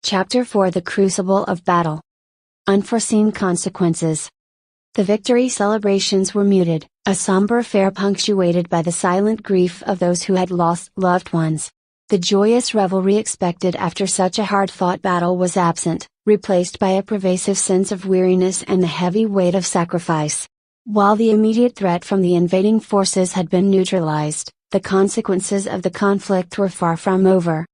Chapter 4: The Crucible of Battle. Unforeseen consequences. The victory celebrations were muted, a somber affair punctuated by the silent grief of those who had lost loved ones. The joyous revelry expected after such a hard-fought battle was absent, replaced by a pervasive sense of weariness and the heavy weight of sacrifice. While the immediate threat from the invading forces had been neutralized, the consequences of the conflict were far from over.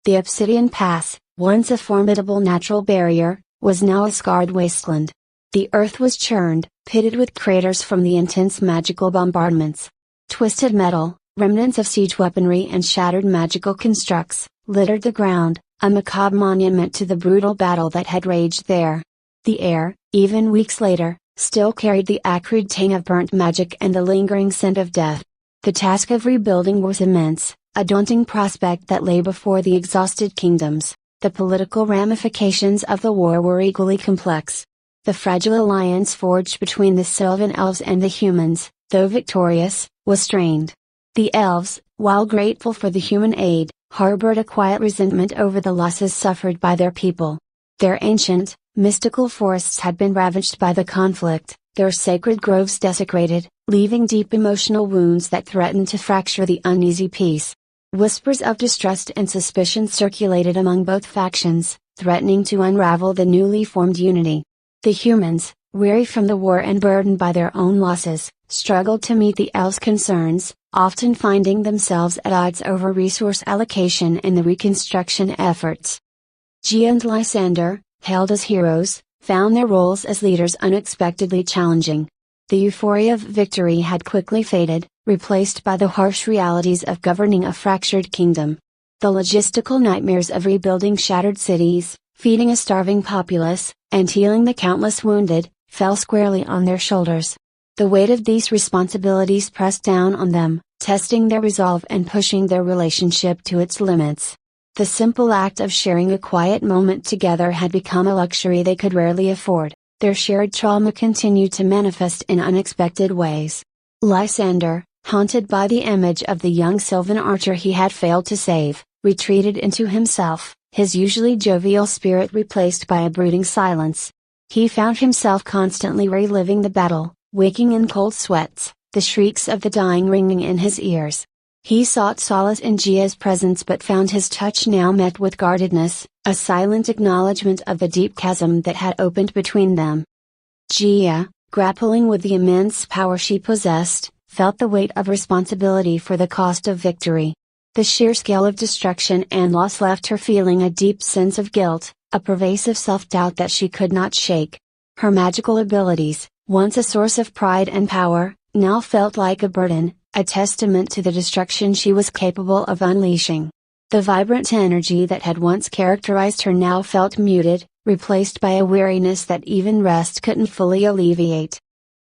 The Obsidian Pass, once a formidable natural barrier, was now a scarred wasteland. The earth was churned, pitted with craters from the intense magical bombardments. Twisted metal, remnants of siege weaponry and shattered magical constructs, littered the ground, a macabre monument to the brutal battle that had raged there. The air, even weeks later, still carried the acrid tang of burnt magic and the lingering scent of death. The task of rebuilding was immense, a daunting prospect that lay before the exhausted kingdoms. The political ramifications of the war were equally complex. The fragile alliance forged between the Sylvan elves and the humans, though victorious, was strained. The elves, while grateful for the human aid, harbored a quiet resentment over the losses suffered by their people. Their ancient, mystical forests had been ravaged by the conflict, their sacred groves desecrated, leaving deep emotional wounds that threatened to fracture the uneasy peace. Whispers of distrust and suspicion circulated among both factions, threatening to unravel the newly formed unity. The humans, weary from the war and burdened by their own losses, struggled to meet the elves' concerns, often finding themselves at odds over resource allocation and the reconstruction efforts. Gia and Lysander, hailed as heroes, found their roles as leaders unexpectedly challenging. The euphoria of victory had quickly faded, replaced by the harsh realities of governing a fractured kingdom. The logistical nightmares of rebuilding shattered cities, feeding a starving populace, and healing the countless wounded, fell squarely on their shoulders. The weight of these responsibilities pressed down on them, testing their resolve and pushing their relationship to its limits. The simple act of sharing a quiet moment together had become a luxury they could rarely afford. Their shared trauma continued to manifest in unexpected ways. Lysander, haunted by the image of the young Sylvan archer he had failed to save, retreated into himself, his usually jovial spirit replaced by a brooding silence. He found himself constantly reliving the battle, waking in cold sweats, the shrieks of the dying ringing in his ears. He sought solace in Gia's presence but found his touch now met with guardedness, a silent acknowledgement of the deep chasm that had opened between them. Gia, grappling with the immense power she possessed, felt the weight of responsibility for the cost of victory. The sheer scale of destruction and loss left her feeling a deep sense of guilt, a pervasive self-doubt that she could not shake. Her magical abilities, once a source of pride and power, now felt like a burden, a testament to the destruction she was capable of unleashing. The vibrant energy that had once characterized her now felt muted, replaced by a weariness that even rest couldn't fully alleviate.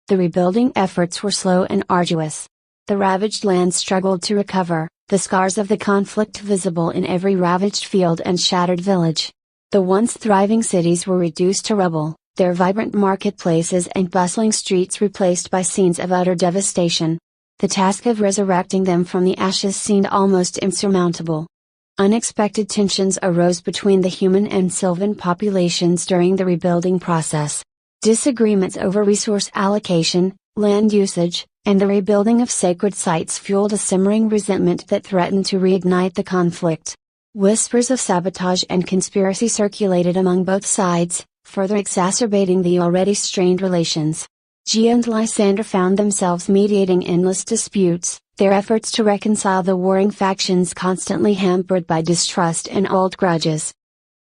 The rebuilding efforts were slow and arduous. The ravaged land struggled to recover, the scars of the conflict visible in every ravaged field and shattered village. The once thriving cities were reduced to rubble, their vibrant marketplaces and bustling streets replaced by scenes of utter devastation. The task of resurrecting them from the ashes seemed almost insurmountable. Unexpected tensions arose between the human and Sylvan populations during the rebuilding process. Disagreements over resource allocation, land usage, and the rebuilding of sacred sites fueled a simmering resentment that threatened to reignite the conflict. Whispers of sabotage and conspiracy circulated among both sides, further exacerbating the already strained relations. Gia and Lysander found themselves mediating endless disputes, their efforts to reconcile the warring factions constantly hampered by distrust and old grudges.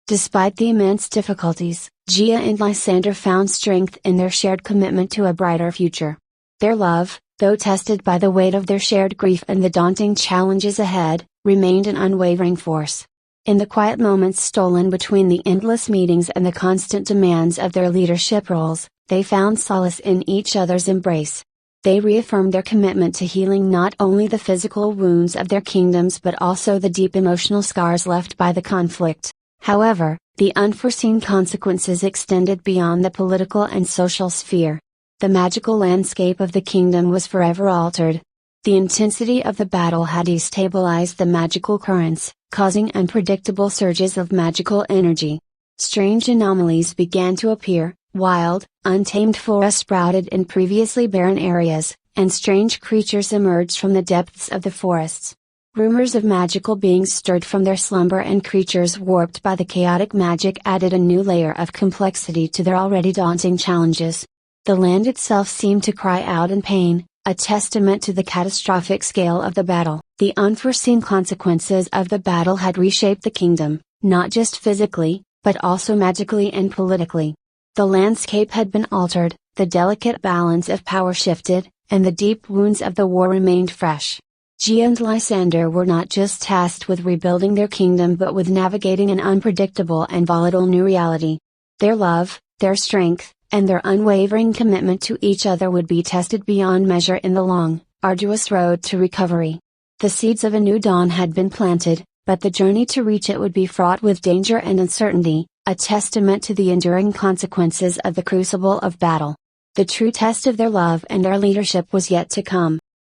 Despite the immense difficulties, Gia and Lysander found strength in their shared commitment to a brighter future. Their love, though tested by the weight of their shared grief and the daunting challenges ahead, remained an unwavering force. In the quiet moments stolen between the endless meetings and the constant demands of their leadership roles, they found solace in each other's embrace. They reaffirmed their commitment to healing not only the physical wounds of their kingdoms but also the deep emotional scars left by the conflict. However, the unforeseen consequences extended beyond the political and social sphere. The magical landscape of the kingdom was forever altered. The intensity of the battle had destabilized the magical currents, causing unpredictable surges of magical energy. Strange anomalies began to appear, wild, untamed flora sprouted in previously barren areas, and strange creatures emerged from the depths of the forests. Rumors of magical beings stirred from their slumber, and creatures warped by the chaotic magic added a new layer of complexity to their already daunting challenges. The land itself seemed to cry out in pain, a testament to the catastrophic scale of the battle. The unforeseen consequences of the battle had reshaped the kingdom, not just physically, but also magically and politically. The landscape had been altered, the delicate balance of power shifted, and the deep wounds of the war remained fresh. Gia and Lysander were not just tasked with rebuilding their kingdom but with navigating an unpredictable and volatile new reality. Their love, their strength, and their unwavering commitment to each other would be tested beyond measure in the long, arduous road to recovery. The seeds of a new dawn had been planted, but the journey to reach it would be fraught with danger and uncertainty, a testament to the enduring consequences of the crucible of battle. The true test of their love and their leadership was yet to come.